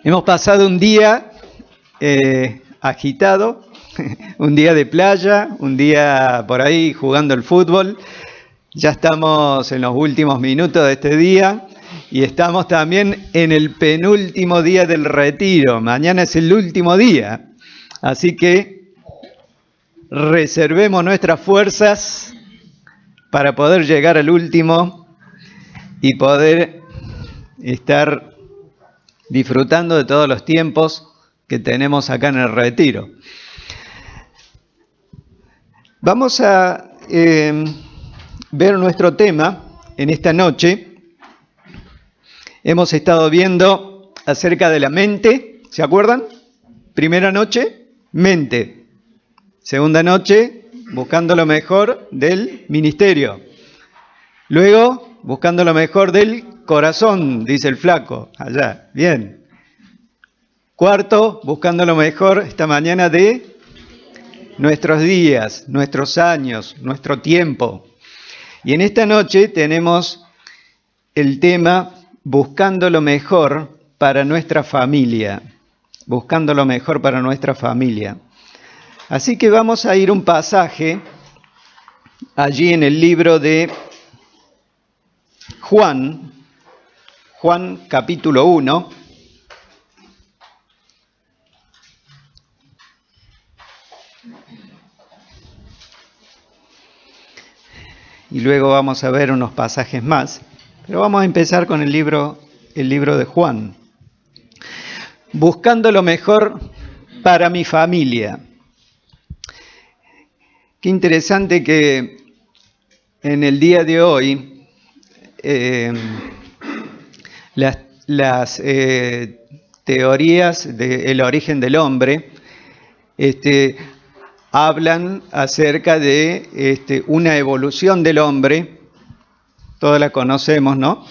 Hemos pasado un día agitado, un día de playa, un día por ahí jugando el fútbol. Ya estamos en los últimos minutos de este día y estamos también en el penúltimo día del retiro. Mañana es el último día, así que reservemos nuestras fuerzas para poder llegar al último y poder estar disfrutando de todos los tiempos que tenemos acá en el retiro. Vamos a ver nuestro tema en esta noche. Hemos estado viendo acerca de la mente, ¿se acuerdan? Primera noche, mente. Segunda noche, buscando lo mejor del ministerio. Luego, buscando lo mejor del corazón, dice el flaco, allá, bien. Cuarto, buscando lo mejor esta mañana de nuestros días, nuestros años, nuestro tiempo. Y en esta noche tenemos el tema buscando lo mejor para nuestra familia. Buscando lo mejor para nuestra familia. Así que vamos a ir a un pasaje allí en el libro de Juan capítulo 1. Y luego vamos a ver unos pasajes más. Pero vamos a empezar con el libro de Juan. Buscando lo mejor para mi familia. Qué interesante que en el día de hoy las teorías del origen del hombre hablan acerca de una evolución del hombre, todas la conocemos, ¿no?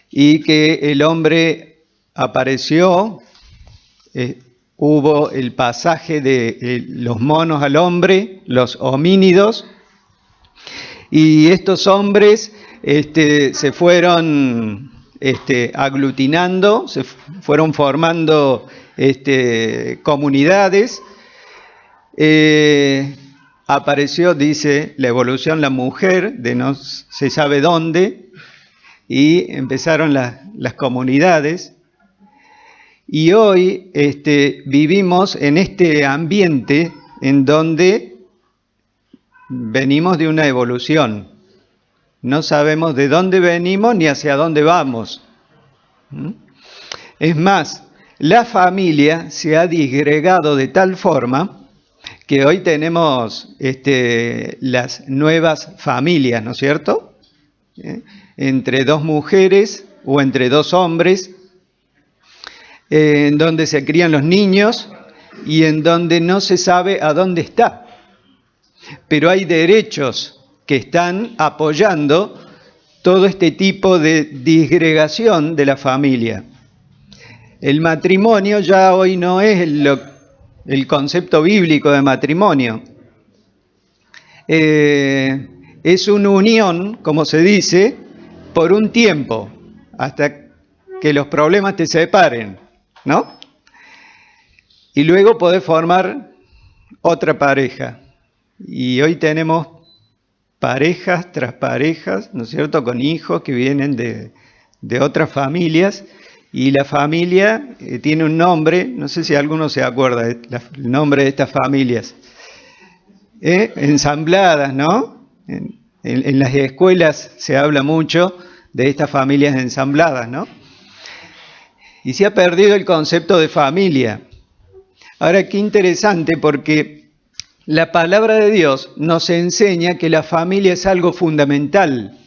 Y que el hombre apareció, hubo el pasaje de los monos al hombre, los homínidos, y estos hombres se fueron aglutinando, se fueron formando comunidades. Apareció, dice la evolución, la mujer de no se sabe dónde, y empezaron las comunidades. Y hoy vivimos en este ambiente en donde venimos de una evolución. No sabemos de dónde venimos ni hacia dónde vamos. Es más, la familia se ha disgregado de tal forma que hoy tenemos las nuevas familias, ¿no es cierto? Entre dos mujeres o entre dos hombres, en donde se crían los niños y en donde no se sabe a dónde está. Pero hay derechos que están apoyando todo este tipo de disgregación de la familia. El matrimonio ya hoy no es el concepto bíblico de matrimonio. Es una unión, como se dice, por un tiempo, hasta que los problemas te separen, ¿no? Y luego podés formar otra pareja. Y hoy tenemos parejas tras parejas, ¿no es cierto?, con hijos que vienen de otras familias, y la familia tiene un nombre, no sé si alguno se acuerda del nombre de estas familias, ensambladas, ¿no? En las escuelas se habla mucho de estas familias ensambladas, ¿no? Y se ha perdido el concepto de familia. Ahora, qué interesante, porque la palabra de Dios nos enseña que la familia es algo fundamental,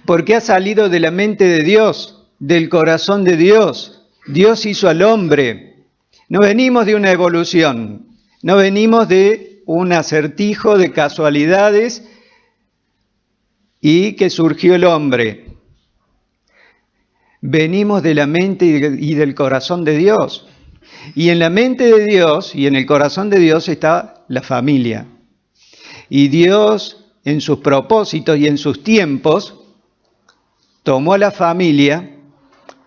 porque ha salido de la mente de Dios, del corazón de Dios. Dios hizo al hombre. No venimos de una evolución, no venimos de un acertijo de casualidades y que surgió el hombre. Venimos de la mente y del corazón de Dios. Y en la mente de Dios y en el corazón de Dios está la familia. Y Dios, en sus propósitos y en sus tiempos, tomó a la familia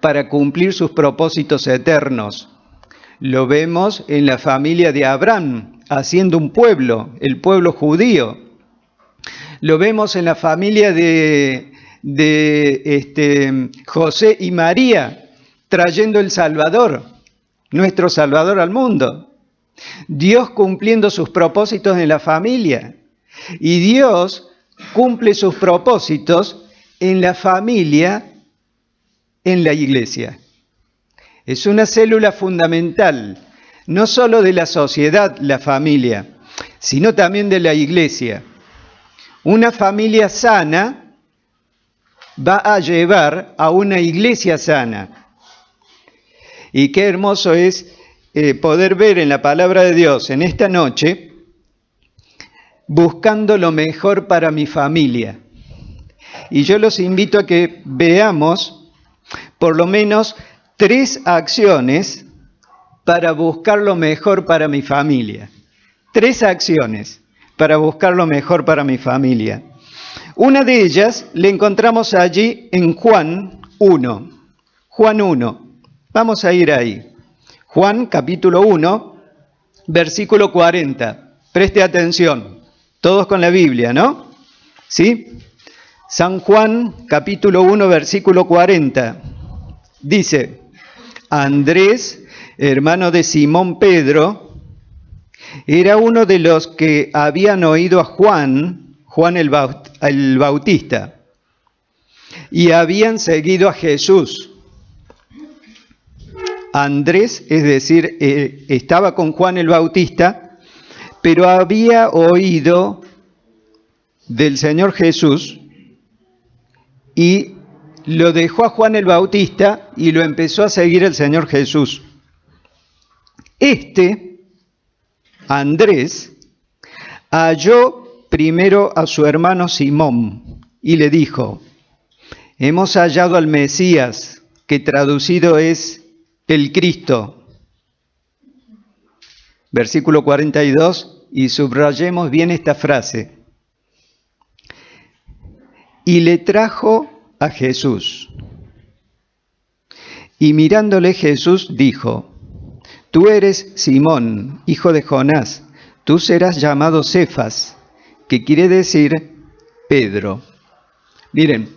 para cumplir sus propósitos eternos. Lo vemos en la familia de Abraham, haciendo un pueblo, el pueblo judío. Lo vemos en la familia de José y María, trayendo el Salvador, nuestro Salvador al mundo. Dios cumpliendo sus propósitos en la familia. Y Dios cumple sus propósitos en la familia, en la iglesia. Es una célula fundamental, no solo de la sociedad, la familia, sino también de la iglesia. Una familia sana va a llevar a una iglesia sana. Y qué hermoso es poder ver en la palabra de Dios en esta noche, buscando lo mejor para mi familia. Y yo los invito a que veamos por lo menos 3 acciones para buscar lo mejor para mi familia. 3 acciones para buscar lo mejor para mi familia. Una de ellas la encontramos allí en Juan 1. Juan 1. Vamos a ir ahí. Juan capítulo 1, versículo 40. Preste atención. Todos con la Biblia, ¿no? ¿Sí? San Juan capítulo 1, versículo 40. Dice: Andrés, hermano de Simón Pedro, era uno de los que habían oído a Juan el Bautista, y habían seguido a Jesús. Andrés, es decir, estaba con Juan el Bautista, pero había oído del Señor Jesús y lo dejó a Juan el Bautista y lo empezó a seguir el Señor Jesús. Andrés, halló primero a su hermano Simón y le dijo: hemos hallado al Mesías, que traducido es el Cristo. Versículo 42, y subrayemos bien esta frase. Y le trajo a Jesús. Y mirándole Jesús dijo: tú eres Simón, hijo de Jonás, tú serás llamado Cefas, que quiere decir Pedro. Miren,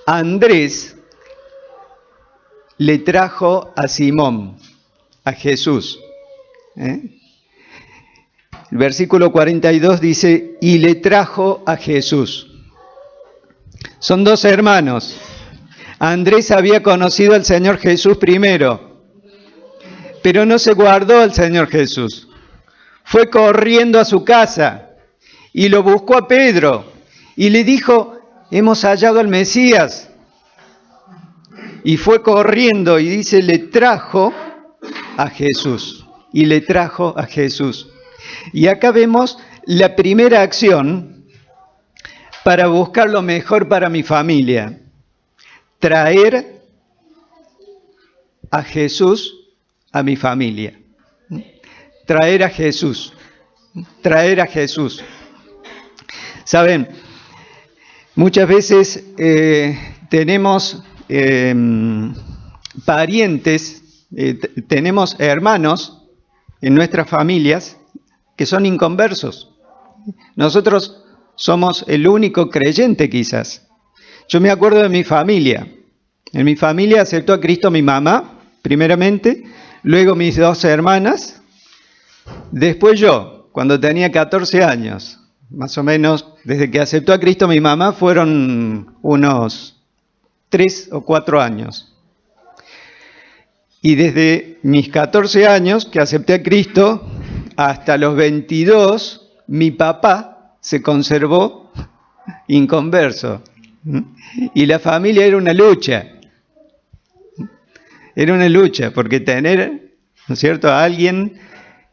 Andrés le trajo a Simón, a Jesús. El versículo 42 dice: y le trajo a Jesús. Son 2 hermanos. Andrés había conocido al Señor Jesús primero, pero no se guardó al Señor Jesús. Fue corriendo a su casa y lo buscó a Pedro y le dijo: hemos hallado al Mesías. Y fue corriendo y dice, le trajo a Jesús. Y le trajo a Jesús. Y acá vemos la primera acción para buscar lo mejor para mi familia. Traer a Jesús a mi familia. Traer a Jesús. Traer a Jesús. Saben, muchas veces tenemos parientes, tenemos hermanos en nuestras familias que son inconversos. Nosotros somos el único creyente quizás. Yo me acuerdo de mi familia. En mi familia aceptó a Cristo mi mamá, primeramente, luego mis 2 hermanas, después yo, cuando tenía 14 años. Más o menos, desde que aceptó a Cristo mi mamá, fueron unos 3 o 4 años. Y desde mis 14 años que acepté a Cristo, hasta los 22, mi papá se conservó inconverso. Y la familia era una lucha. Era una lucha, porque tener, ¿no es cierto?, a alguien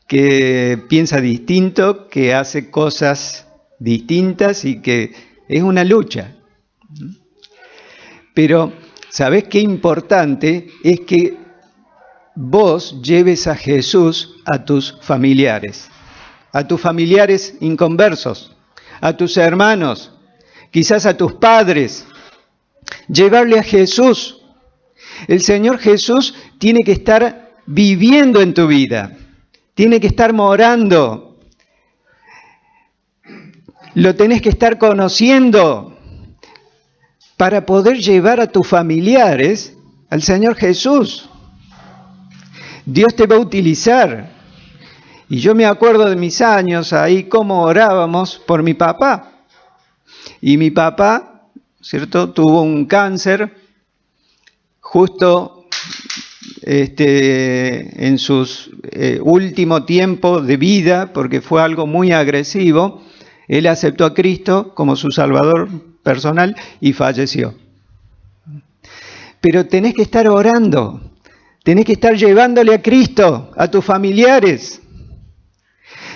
que piensa distinto, que hace cosas distintas y que es una lucha. Pero, ¿sabés qué importante es que vos lleves a Jesús a tus familiares inconversos, a tus hermanos, quizás a tus padres? Llevarle a Jesús. El Señor Jesús tiene que estar viviendo en tu vida, tiene que estar morando, lo tenés que estar conociendo para poder llevar a tus familiares al Señor Jesús. Dios te va a utilizar. Y yo me acuerdo de mis años ahí, cómo orábamos por mi papá. Y mi papá, ¿cierto?, tuvo un cáncer justo en sus último tiempo de vida, porque fue algo muy agresivo. Él aceptó a Cristo como su Salvador personal y falleció. Pero tenés que estar orando, tenés que estar llevándole a Cristo a tus familiares.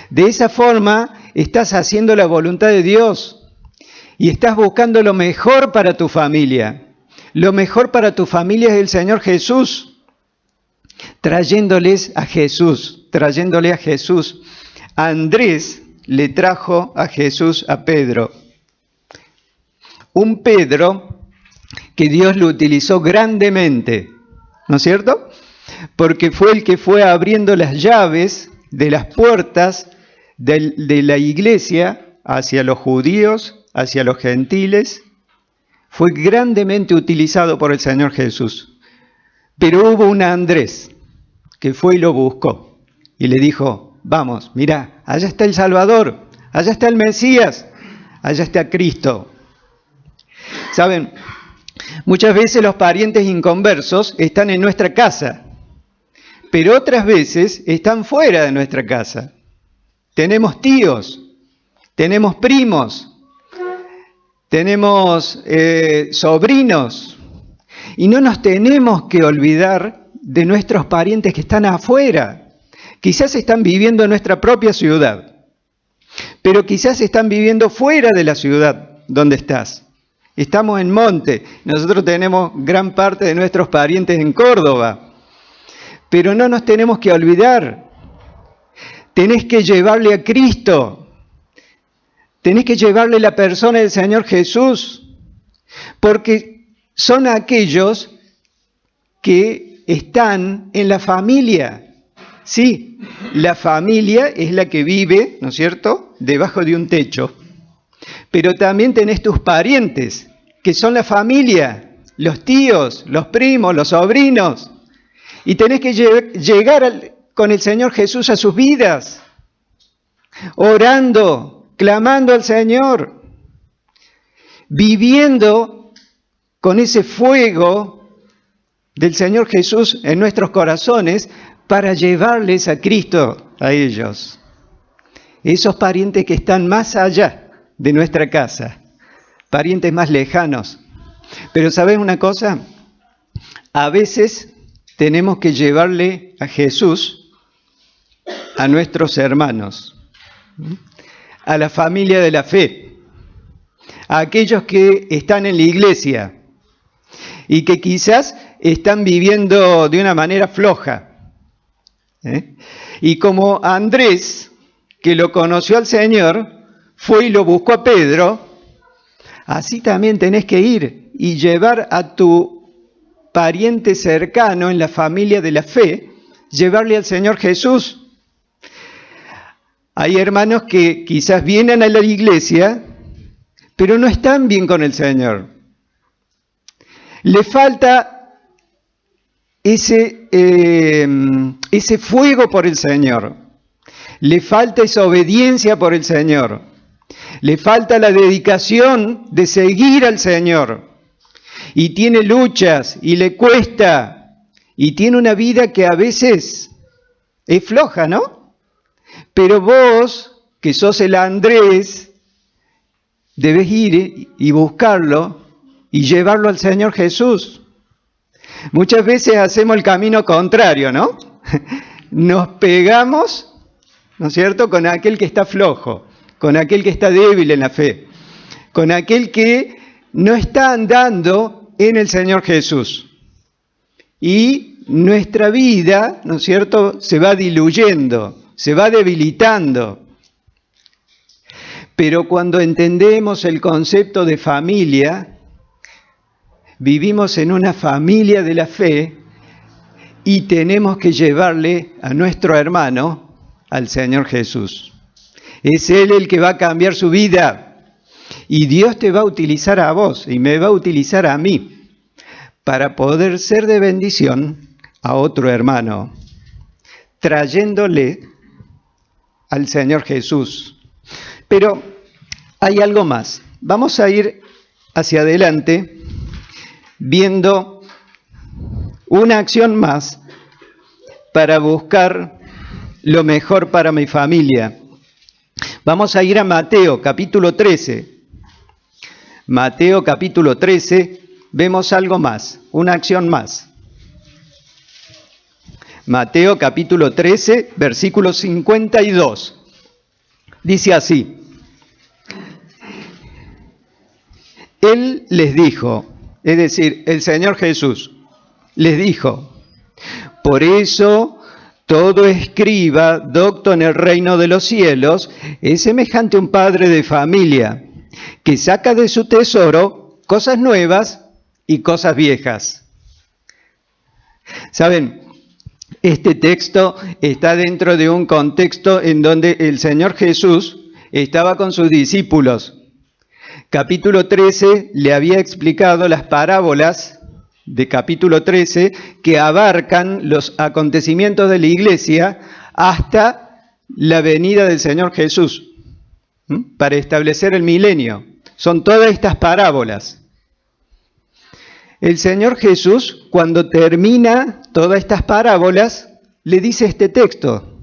De esa forma estás haciendo la voluntad de Dios y estás buscando lo mejor para tu familia. Lo mejor para tu familia es el Señor Jesús, trayéndoles a Jesús, trayéndole a Jesús. Andrés le trajo a Jesús a Pedro. Un Pedro que Dios lo utilizó grandemente, ¿no es cierto? Porque fue el que fue abriendo las llaves de las puertas de la iglesia hacia los judíos, hacia los gentiles. Fue grandemente utilizado por el Señor Jesús. Pero hubo un Andrés que fue y lo buscó y le dijo: vamos, mirá, allá está el Salvador, allá está el Mesías, allá está Cristo. ¿Saben? Muchas veces los parientes inconversos están en nuestra casa, pero otras veces están fuera de nuestra casa. Tenemos tíos, tenemos primos, tenemos sobrinos, y no nos tenemos que olvidar de nuestros parientes que están afuera. Quizás están viviendo en nuestra propia ciudad, pero quizás están viviendo fuera de la ciudad donde estás. Estamos en Monte, nosotros tenemos gran parte de nuestros parientes en Córdoba, pero no nos tenemos que olvidar. Tenés que llevarle a Cristo, tenés que llevarle la persona del Señor Jesús, porque son aquellos que están en la familia. Sí, la familia es la que vive, ¿no es cierto?, debajo de un techo. Pero también tenés tus parientes, que son la familia, los tíos, los primos, los sobrinos. Y tenés que llegar con el Señor Jesús a sus vidas, orando, clamando al Señor, viviendo con ese fuego del Señor Jesús en nuestros corazones para llevarles a Cristo a ellos. Esos parientes que están más allá de nuestra casa, parientes más lejanos. Pero ¿sabes una cosa? A veces tenemos que llevarle a Jesús a nuestros hermanos, a la familia de la fe, a aquellos que están en la iglesia y que quizás están viviendo de una manera floja. Y como Andrés, que lo conoció al Señor, fue y lo buscó a Pedro, así también tenés que ir y llevar a tu pariente cercano en la familia de la fe, llevarle al Señor Jesús. Hay hermanos que quizás vienen a la iglesia, pero no están bien con el Señor. Le falta ese fuego por el Señor. Le falta esa obediencia por el Señor. Le falta la dedicación de seguir al Señor. Y tiene luchas y le cuesta. Y tiene una vida que a veces es floja, ¿no? Pero vos, que sos el Andrés, debes ir y buscarlo y llevarlo al Señor Jesús. Muchas veces hacemos el camino contrario, ¿no? Nos pegamos, ¿no es cierto?, con aquel que está flojo, con aquel que está débil en la fe, con aquel que no está andando en el Señor Jesús. Y nuestra vida, ¿no es cierto?, se va diluyendo, se va debilitando. Pero cuando entendemos el concepto de familia, vivimos en una familia de la fe y tenemos que llevarle a nuestro hermano al Señor Jesús. Es Él el que va a cambiar su vida. Y Dios te va a utilizar a vos y me va a utilizar a mí para poder ser de bendición a otro hermano, trayéndole al Señor Jesús. Pero hay algo más. Vamos a ir hacia adelante viendo una acción más para buscar lo mejor para mi familia. Vamos a ir a Mateo capítulo 13. Mateo capítulo 13, vemos algo más, una acción más. Mateo capítulo 13, versículo 52. Dice así: Él les dijo, es decir, el Señor Jesús les dijo: por eso todo escriba, docto en el reino de los cielos, es semejante a un padre de familia, que saca de su tesoro cosas nuevas y cosas viejas. ¿Saben? Este texto está dentro de un contexto en donde el Señor Jesús estaba con sus discípulos. Capítulo 13 le había explicado las parábolas de capítulo 13 que abarcan los acontecimientos de la iglesia hasta la venida del Señor Jesús, para establecer el milenio. Son todas estas parábolas. El Señor Jesús, cuando termina todas estas parábolas, le dice este texto.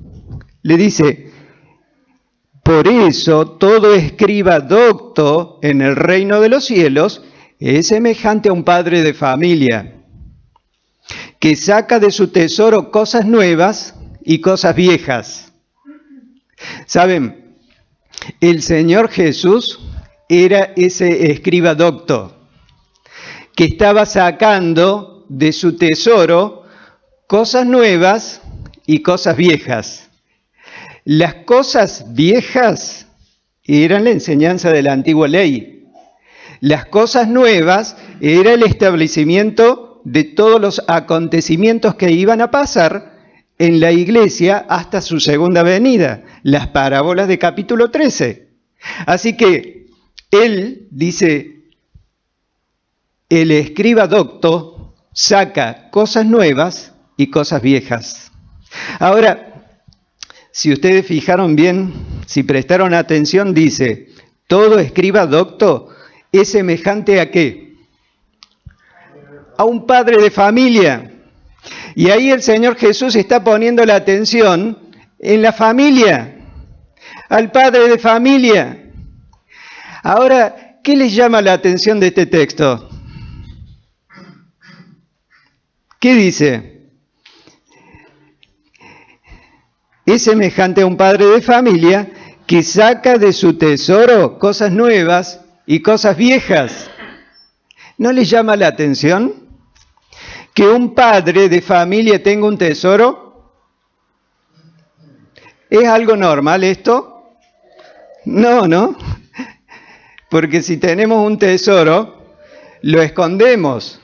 Le dice: por eso todo escriba docto en el reino de los cielos es semejante a un padre de familia, que saca de su tesoro cosas nuevas y cosas viejas. ¿Saben? El Señor Jesús era ese escriba docto que estaba sacando de su tesoro cosas nuevas y cosas viejas. Las cosas viejas eran la enseñanza de la antigua ley. Las cosas nuevas era el establecimiento de todos los acontecimientos que iban a pasar en la iglesia hasta su segunda venida, las parábolas de capítulo 13. Así que él dice: el escriba docto saca cosas nuevas y cosas viejas. Ahora, si ustedes fijaron bien, si prestaron atención, dice: todo escriba docto es semejante ¿a qué? A un padre de familia. Y ahí el Señor Jesús está poniendo la atención en la familia, al padre de familia. Ahora, ¿qué les llama la atención de este texto? ¿Qué dice? Es semejante a un padre de familia que saca de su tesoro cosas nuevas y cosas viejas. ¿No les llama la atención que un padre de familia tenga un tesoro? ¿Es algo normal esto? No, ¿no? Porque si tenemos un tesoro, lo escondemos,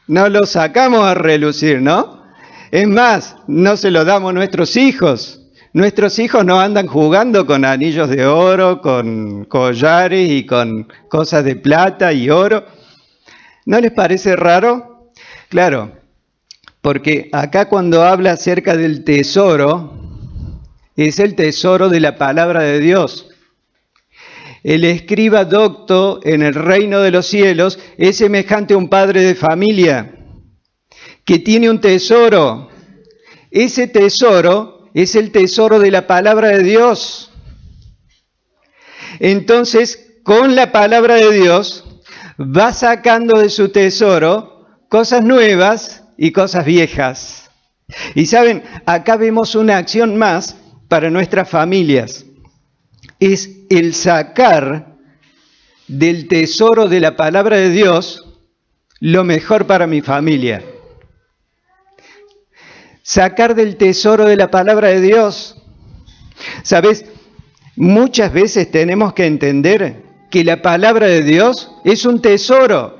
no lo sacamos a relucir, ¿no? Es más, no se lo damos a nuestros hijos. Nuestros hijos no andan jugando con anillos de oro, con collares y con cosas de plata y oro. ¿No les parece raro? Claro, porque acá cuando habla acerca del tesoro, es el tesoro de la palabra de Dios. El escriba docto en el reino de los cielos es semejante a un padre de familia que tiene un tesoro. Ese tesoro es el tesoro de la palabra de Dios. Entonces, con la palabra de Dios, va sacando de su tesoro cosas nuevas y cosas viejas. Y saben, acá vemos una acción más para nuestras familias. Es el sacar del tesoro de la palabra de Dios lo mejor para mi familia. Sacar del tesoro de la palabra de Dios. ¿Sabes? Muchas veces tenemos que entender que la palabra de Dios es un tesoro.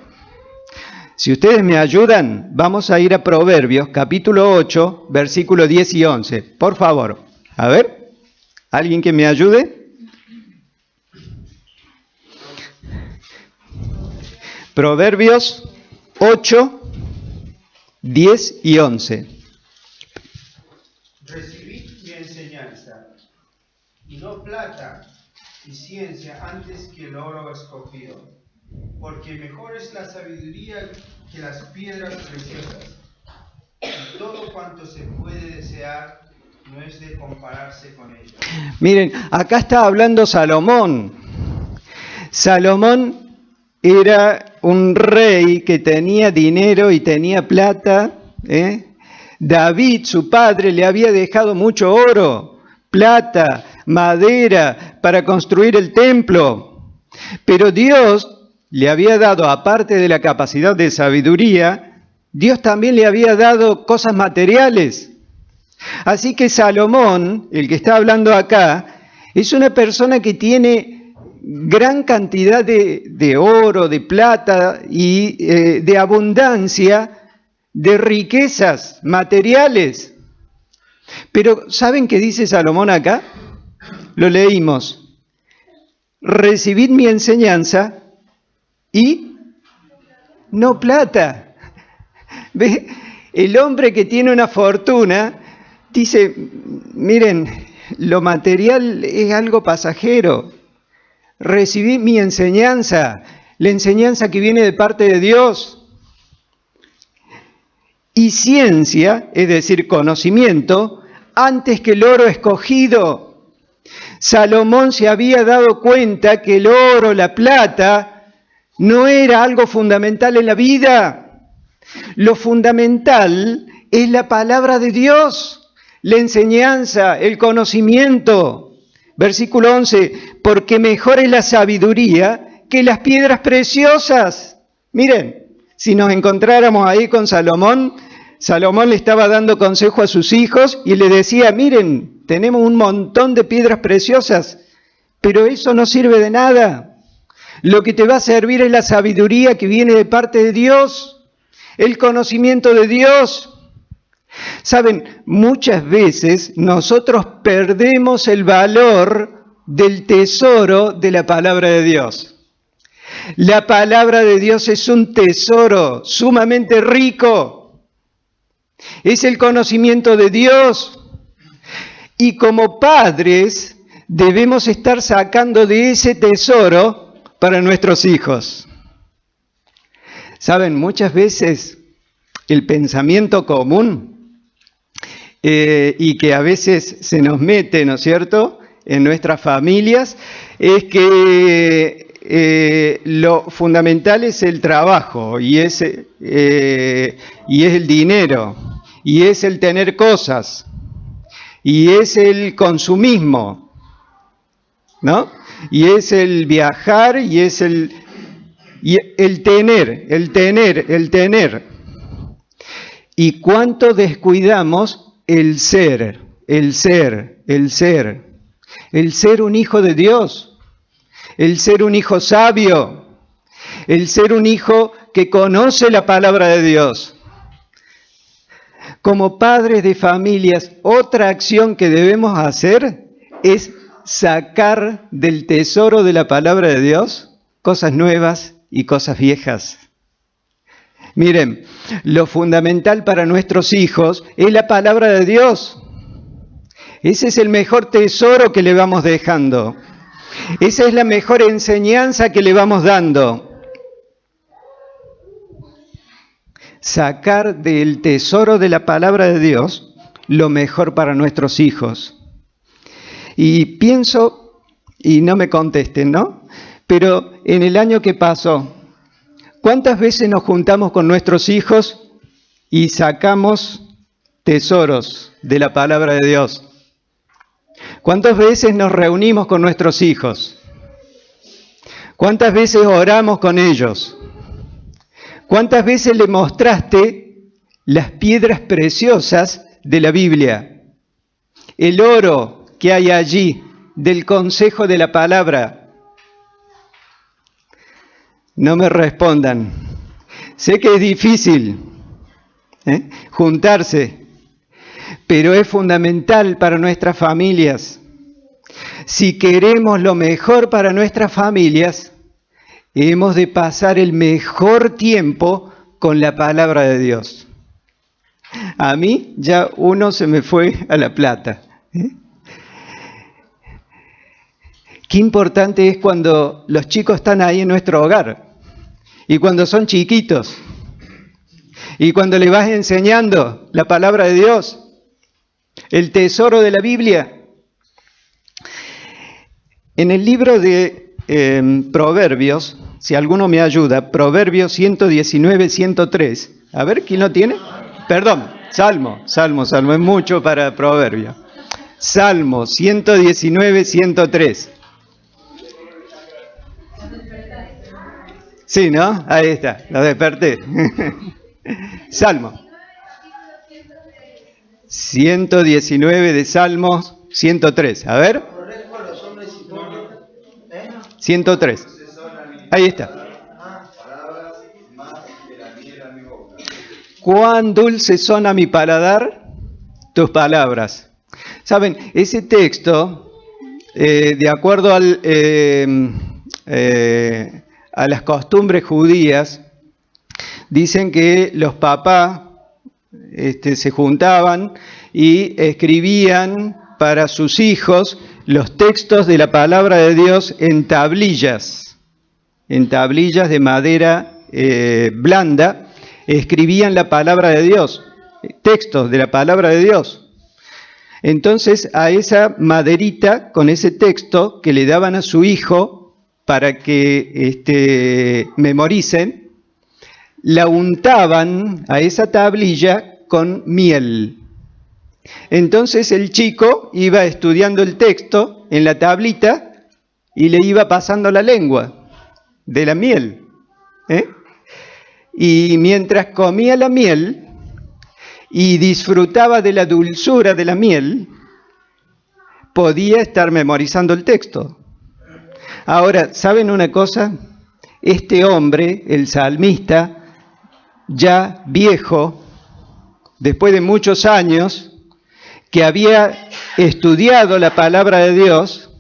Si ustedes me ayudan, vamos a ir a Proverbios, capítulo 8, versículos 10 y 11. Por favor. A ver, ¿alguien que me ayude? Proverbios 8, 10 y 11. Recibid mi enseñanza, y no plata y ciencia antes que el oro escogido, porque mejor es la sabiduría que las piedras preciosas, y todo cuanto se puede desear no es de compararse con ella. Miren, acá está hablando Salomón. Salomón era un rey que tenía dinero y tenía plata, David, su padre, le había dejado mucho oro, plata, madera para construir el templo. Pero Dios le había dado, aparte de la capacidad de sabiduría, Dios también le había dado cosas materiales. Así que Salomón, el que está hablando acá, es una persona que tiene gran cantidad de oro, de plata y de abundancia, de riquezas materiales. Pero ¿saben qué dice Salomón acá? Lo leímos. Recibid mi enseñanza y no plata. ¿Ve? El hombre que tiene una fortuna dice, miren, lo material es algo pasajero. Recibid mi enseñanza, la enseñanza que viene de parte de Dios. Y ciencia, es decir, conocimiento, antes que el oro escogido. Salomón se había dado cuenta que el oro, la plata, no era algo fundamental en la vida. Lo fundamental es la palabra de Dios, la enseñanza, el conocimiento. Versículo 11, porque mejor es la sabiduría que las piedras preciosas. Miren, si nos encontráramos ahí con Salomón, Salomón le estaba dando consejo a sus hijos y le decía, miren, tenemos un montón de piedras preciosas, pero eso no sirve de nada. Lo que te va a servir es la sabiduría que viene de parte de Dios, el conocimiento de Dios. Saben, muchas veces nosotros perdemos el valor del tesoro de la palabra de Dios. La palabra de Dios es un tesoro sumamente rico. Es el conocimiento de Dios. Y como padres debemos estar sacando de ese tesoro para nuestros hijos. Saben, muchas veces el pensamiento común y que a veces se nos mete, ¿no es cierto?, en nuestras familias, es que lo fundamental es el trabajo y es el dinero y es el tener cosas y es el consumismo, ¿no? Y es el viajar y es el tener. ¿Y cuánto descuidamos el ser un hijo de Dios, el ser un hijo sabio, el ser un hijo que conoce la palabra de Dios? Como padres de familias, otra acción que debemos hacer es sacar del tesoro de la palabra de Dios cosas nuevas y cosas viejas. Miren, lo fundamental para nuestros hijos es la palabra de Dios. Ese es el mejor tesoro que le vamos dejando. Esa es la mejor enseñanza que le vamos dando. Sacar del tesoro de la palabra de Dios lo mejor para nuestros hijos. Y pienso, y no me contesten, ¿no? Pero en el año que pasó, ¿cuántas veces nos juntamos con nuestros hijos y sacamos tesoros de la palabra de Dios? ¿Cuántas veces nos reunimos con nuestros hijos? ¿Cuántas veces oramos con ellos? ¿Cuántas veces le mostraste las piedras preciosas de la Biblia? El oro que hay allí, del consejo de la palabra. No me respondan. Sé que es difícil juntarse, pero es fundamental para nuestras familias. Si queremos lo mejor para nuestras familias, hemos de pasar el mejor tiempo con la palabra de Dios. A mí ya uno se me fue a La Plata. Qué importante es cuando los chicos están ahí en nuestro hogar y cuando son chiquitos y cuando le vas enseñando la palabra de Dios, el tesoro de la Biblia. En el libro de Proverbios, si alguno me ayuda, Proverbios 119, 103. A ver, ¿quién lo tiene? Perdón, Salmo, es mucho para Proverbios. Salmo 119, 103. Sí, ¿no? Ahí está, lo desperté. Salmo 119 de Salmos 103. A ver. 103. Ahí está. Cuán dulces son a mi paladar tus palabras. Saben, ese texto, de acuerdo a las costumbres judías, dicen que los papás se juntaban y escribían para sus hijos los textos de la palabra de Dios en tablillas de madera blanda. Escribían la palabra de Dios, textos de la palabra de Dios. Entonces a esa maderita con ese texto que le daban a su hijo para que memoricen, la untaban a esa tablilla con miel. Entonces el chico iba estudiando el texto en la tablita y le iba pasando la lengua de la miel. Y mientras comía la miel y disfrutaba de la dulzura de la miel, podía estar memorizando el texto. Ahora, ¿saben una cosa? Este hombre, el salmista, ya viejo, después de muchos años, que había estudiado la palabra de Dios,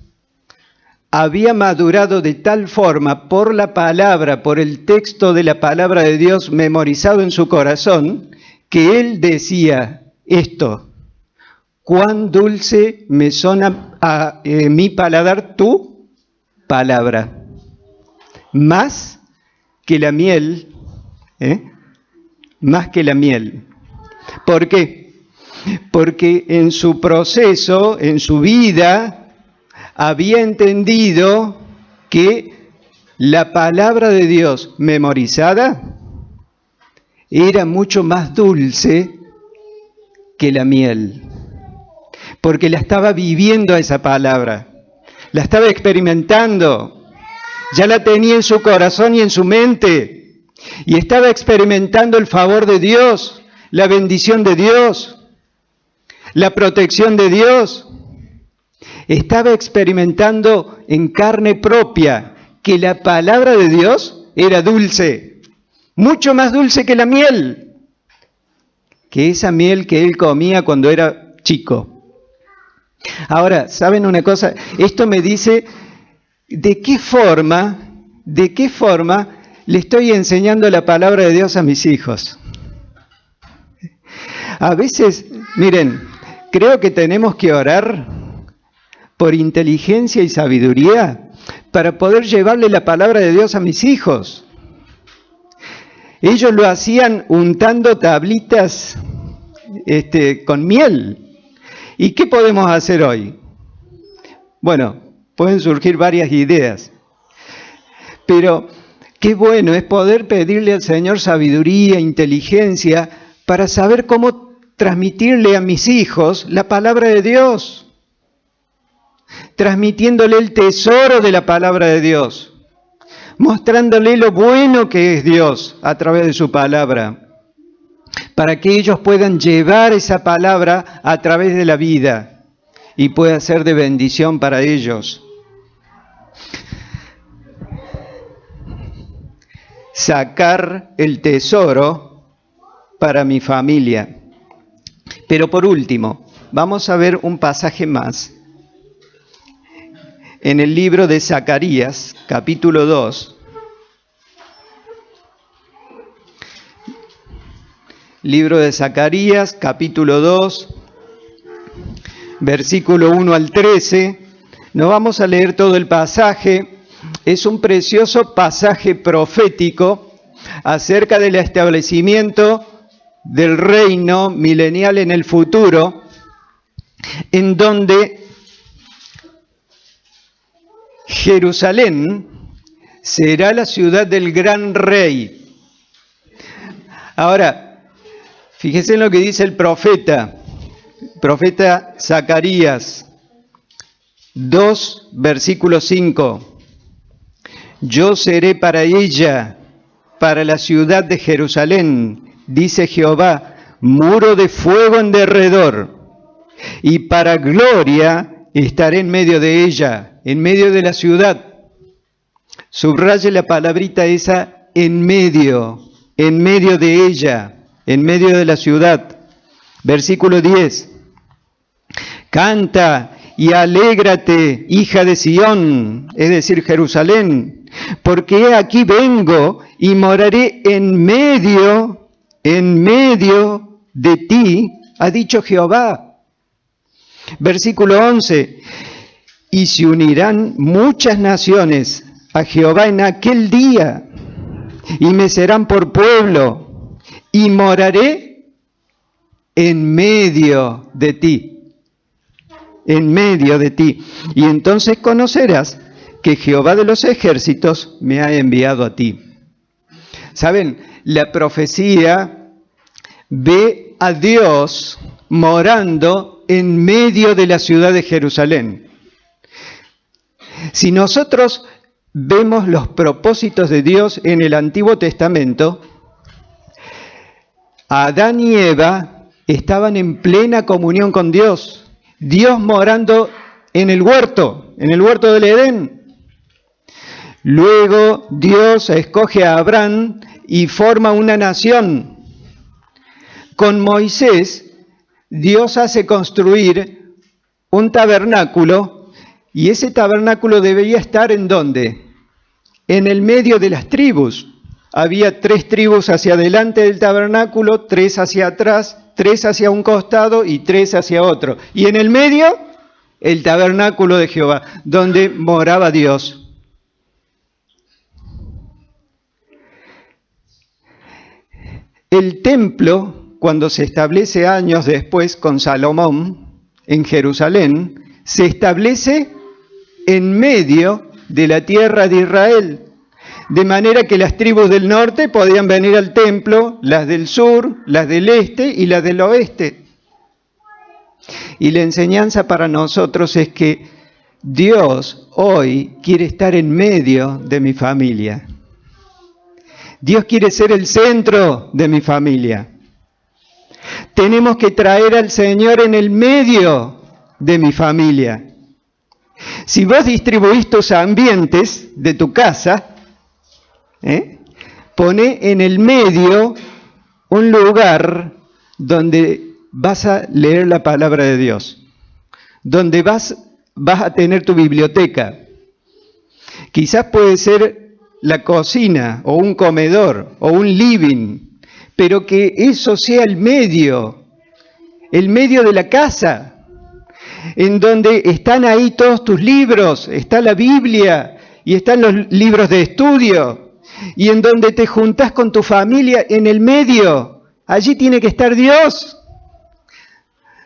había madurado de tal forma por la palabra, por el texto de la palabra de Dios memorizado en su corazón, que él decía esto: cuán dulce me son a mi paladar tu palabra, más que la miel, más que la miel. ¿Por qué? Porque en su proceso, en su vida, había entendido que la palabra de Dios memorizada era mucho más dulce que la miel, porque la estaba viviendo esa palabra, la estaba experimentando, ya la tenía en su corazón y en su mente, y estaba experimentando el favor de Dios, la bendición de Dios, la protección de Dios. Estaba experimentando en carne propia que la palabra de Dios era dulce, mucho más dulce que la miel, que esa miel que él comía cuando era chico. Ahora, ¿saben una cosa? Esto me dice de qué forma le estoy enseñando la palabra de Dios a mis hijos. A veces, miren, creo que tenemos que orar por inteligencia y sabiduría para poder llevarle la palabra de Dios a mis hijos. Ellos lo hacían untando tablitas con miel. ¿Y qué podemos hacer hoy? Bueno, pueden surgir varias ideas. Pero qué bueno es poder pedirle al Señor sabiduría, inteligencia, para saber cómo transmitirle a mis hijos la palabra de Dios. Transmitiéndole el tesoro de la palabra de Dios, mostrándole lo bueno que es Dios a través de su palabra, para que ellos puedan llevar esa palabra a través de la vida y pueda ser de bendición para ellos. sacar el tesoro para mi familia. Pero por último, vamos a ver un pasaje más. En el libro de Zacarías, capítulo 2. Libro de Zacarías, capítulo 2, versículo 1 al 13. No vamos a leer todo el pasaje. Es un precioso pasaje profético acerca del establecimiento del reino milenial en el futuro, en donde Jerusalén será la ciudad del gran rey. Ahora, fíjense en lo que dice el profeta Zacarías 2, versículo 5. Yo seré para ella, para la ciudad de Jerusalén, dice Jehová, muro de fuego en derredor, y para gloria estaré en medio de ella, en medio de la ciudad. Subraye la palabrita esa, en medio de ella, en medio de la ciudad. Versículo 10. Canta y alégrate, hija de Sión, es decir, Jerusalén, porque he aquí vengo y moraré en medio de ti, ha dicho Jehová. Versículo 11. Y se unirán muchas naciones a Jehová en aquel día, y me serán por pueblo, y moraré en medio de ti. En medio de ti. Y entonces conocerás que Jehová de los ejércitos me ha enviado a ti. ¿Saben? La profecía ve a Dios morando en medio de la ciudad de Jerusalén. Si nosotros vemos los propósitos de Dios en el Antiguo Testamento, Adán y Eva estaban en plena comunión con Dios. Dios morando en el huerto del Edén. Luego Dios escoge a Abraham y forma una nación. Con Moisés, Dios hace construir un tabernáculo, y ese tabernáculo debía estar ¿en dónde? En el medio de las tribus. Había 3 tribus hacia adelante del tabernáculo, 3 hacia atrás, 3 hacia un costado y 3 hacia otro. Y en el medio, el tabernáculo de Jehová, donde moraba Dios. El templo, cuando se establece años después con Salomón en Jerusalén, se establece en medio de la tierra de Israel. De manera que las tribus del norte podían venir al templo, las del sur, las del este y las del oeste. Y la enseñanza para nosotros es que Dios hoy quiere estar en medio de mi familia. Dios quiere ser el centro de mi familia. Tenemos que traer al Señor en el medio de mi familia. Si vos distribuís tus ambientes de tu casa, pone en el medio un lugar donde vas a leer la palabra de Dios, donde vas a tener tu biblioteca. Quizás puede ser la cocina o un comedor o un living, pero que eso sea el medio de la casa, en donde están ahí todos tus libros, está la Biblia y están los libros de estudio, y en donde te juntás con tu familia en el medio. Allí tiene que estar Dios,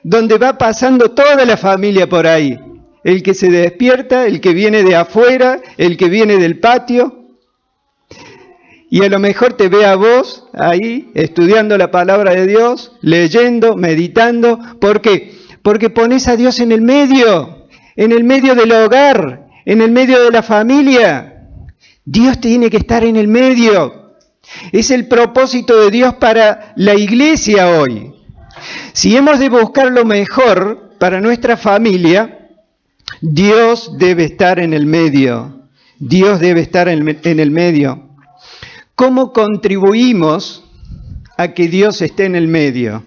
donde va pasando toda la familia por ahí. El que se despierta, el que viene de afuera, el que viene del patio. Y a lo mejor te ve a vos ahí estudiando la palabra de Dios, leyendo, meditando. ¿Por qué? Porque pones a Dios en el medio del hogar, en el medio de la familia. Dios tiene que estar en el medio. Es el propósito de Dios para la iglesia hoy. Si hemos de buscar lo mejor para nuestra familia, Dios debe estar en el medio. Dios debe estar en el medio. ¿Cómo contribuimos a que Dios esté en el medio?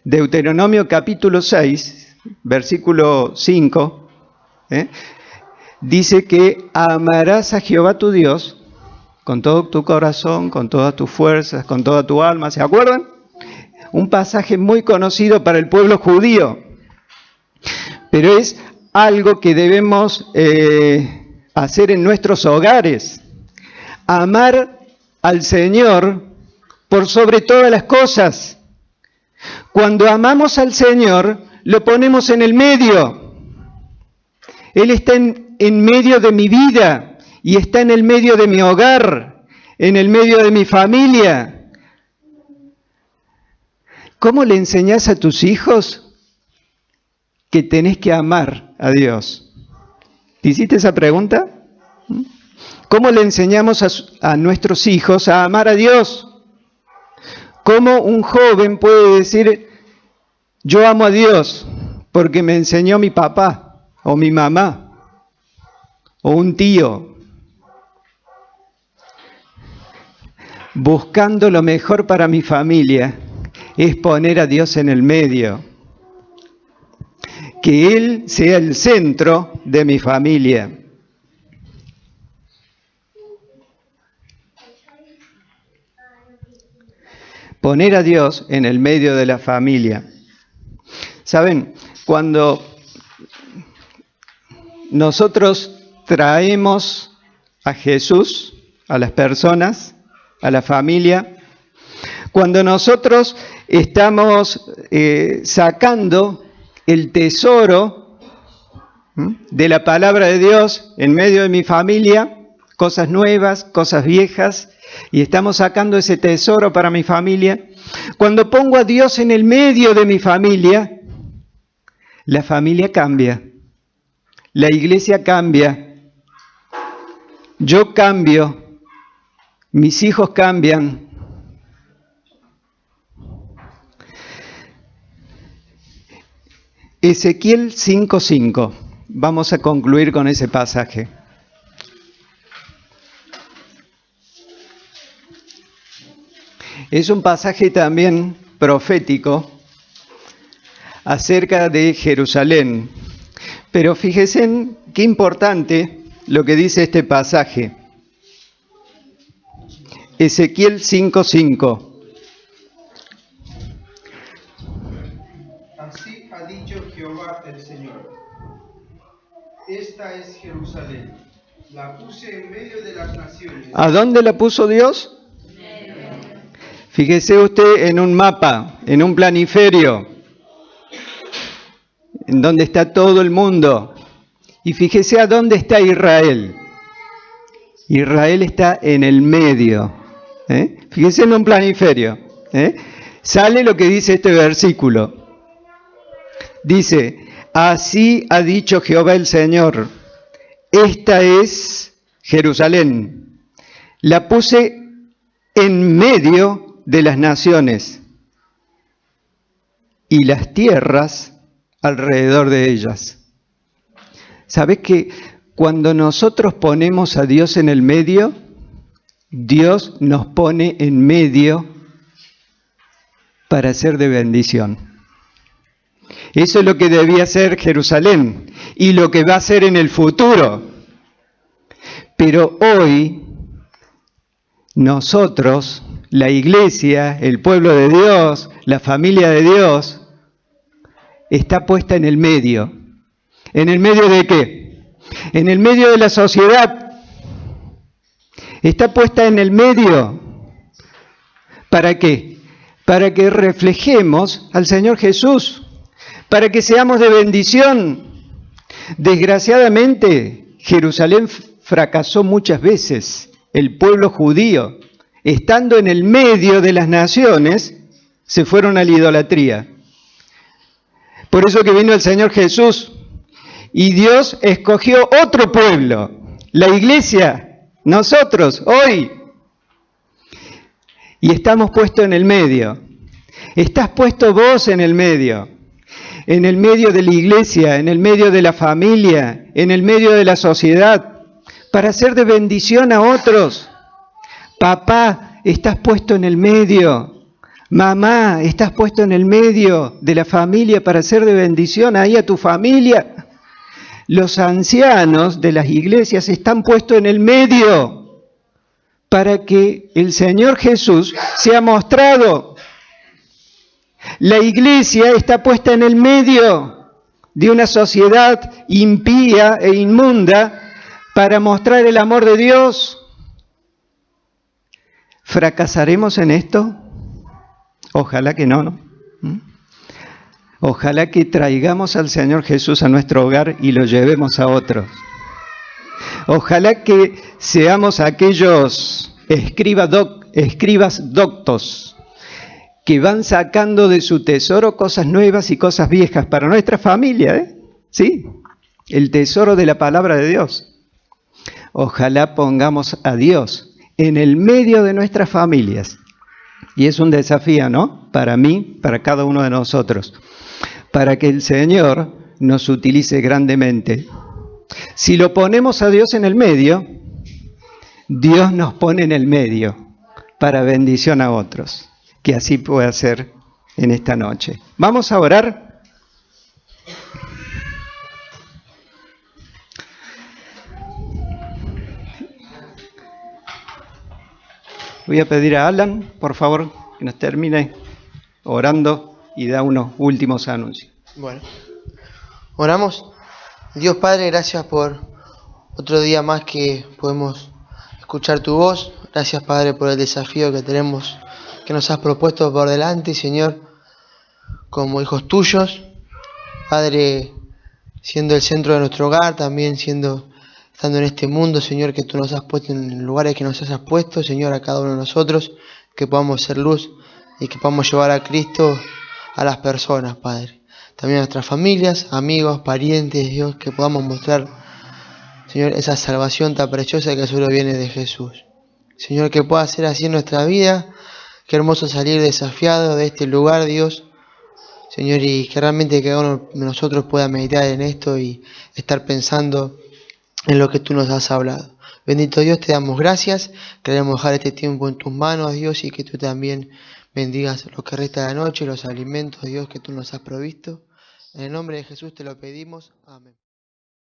Deuteronomio capítulo 6, versículo 5, dice que amarás a Jehová tu Dios con todo tu corazón, con todas tus fuerzas, con toda tu alma. ¿Se acuerdan? Un pasaje muy conocido para el pueblo judío, pero es algo que debemos hacer en nuestros hogares. Amar al Señor por sobre todas las cosas. Cuando amamos al Señor, lo ponemos en el medio. Él está en medio de mi vida y está en el medio de mi hogar, en el medio de mi familia. ¿Cómo le enseñás a tus hijos que tenés que amar a Dios? ¿Te hiciste esa pregunta? ¿Cómo le enseñamos a nuestros hijos a amar a Dios? ¿Cómo un joven puede decir, yo amo a Dios porque me enseñó mi papá o mi mamá o un tío? Buscando lo mejor para mi familia es poner a Dios en el medio. Que Él sea el centro de mi familia. Poner a Dios en el medio de la familia. ¿Saben? Cuando nosotros traemos a Jesús a las personas, a la familia, cuando nosotros estamos sacando el tesoro de la palabra de Dios en medio de mi familia, cosas nuevas, cosas viejas, y estamos sacando ese tesoro para mi familia. Cuando pongo a Dios en el medio de mi familia, la familia cambia, la iglesia cambia, yo cambio, mis hijos cambian. Ezequiel 5:5. Vamos a concluir con ese pasaje. Es un pasaje también profético acerca de Jerusalén. Pero fíjense qué importante lo que dice este pasaje. Ezequiel 5:5. Así ha dicho Jehová el Señor. Esta es Jerusalén. La puse en medio de las naciones. ¿A dónde la puso Dios? Fíjese usted en un mapa, en un planiferio, en donde está todo el mundo. Y fíjese a dónde está Israel. Israel está en el medio. Fíjese en un planiferio. Sale lo que dice este versículo. Dice, así ha dicho Jehová el Señor. Esta es Jerusalén. La puse en medio de las naciones y las tierras alrededor de ellas. ¿Sabes que cuando nosotros ponemos a Dios en el medio, Dios nos pone en medio para ser de bendición? Eso es lo que debía ser Jerusalén y lo que va a ser en el futuro. Pero hoy nosotros, la iglesia, el pueblo de Dios, la familia de Dios, está puesta en el medio. ¿En el medio de qué? En el medio de la sociedad. Está puesta en el medio. ¿Para qué? Para que reflejemos al Señor Jesús, para que seamos de bendición. Desgraciadamente, Jerusalén fracasó muchas veces. El pueblo judío, estando en el medio de las naciones, se fueron a la idolatría. Por eso que vino el Señor Jesús y Dios escogió otro pueblo, la iglesia, nosotros, hoy. Y estamos puestos en el medio. Estás puesto vos en el medio de la iglesia, en el medio de la familia, en el medio de la sociedad, para ser de bendición a otros, Papá, estás puesto en el medio. Mamá, estás puesto en el medio de la familia para ser de bendición ahí a tu familia. Los ancianos de las iglesias están puestos en el medio para que el Señor Jesús sea mostrado. La iglesia está puesta en el medio de una sociedad impía e inmunda para mostrar el amor de Dios. ¿Fracasaremos en esto? Ojalá que no, ¿no? Ojalá que traigamos al Señor Jesús a nuestro hogar y lo llevemos a otros. Ojalá que seamos aquellos escribas doctos que van sacando de su tesoro cosas nuevas y cosas viejas para nuestra familia, ¿sí? El tesoro de la palabra de Dios. Ojalá pongamos a Dios en el medio de nuestras familias. Y es un desafío, ¿no? Para mí, para cada uno de nosotros, para que el Señor nos utilice grandemente. Si lo ponemos a Dios en el medio, Dios nos pone en el medio para bendición a otros. Que así pueda ser en esta noche. Vamos a orar. Voy a pedir a Alan, por favor, que nos termine orando y da unos últimos anuncios. Bueno, oramos. Dios Padre, gracias por otro día más que podemos escuchar tu voz. Gracias, Padre, por el desafío que tenemos, que nos has propuesto por delante, Señor, como hijos tuyos. Padre, siendo el centro de nuestro hogar, también estando en este mundo, Señor, que tú nos has puesto en lugares que nos has puesto, Señor, a cada uno de nosotros, que podamos ser luz y que podamos llevar a Cristo a las personas, Padre. También a nuestras familias, amigos, parientes, Dios, que podamos mostrar, Señor, esa salvación tan preciosa que solo viene de Jesús. Señor, que pueda ser así en nuestra vida. Qué hermoso salir desafiado de este lugar, Dios. Señor, y que realmente cada uno de nosotros pueda meditar en esto y estar pensando en lo que tú nos has hablado. Bendito Dios, te damos gracias. Queremos dejar este tiempo en tus manos, Dios, y que tú también bendigas lo que resta de la noche, los alimentos, Dios, que tú nos has provisto. En el nombre de Jesús te lo pedimos. Amén.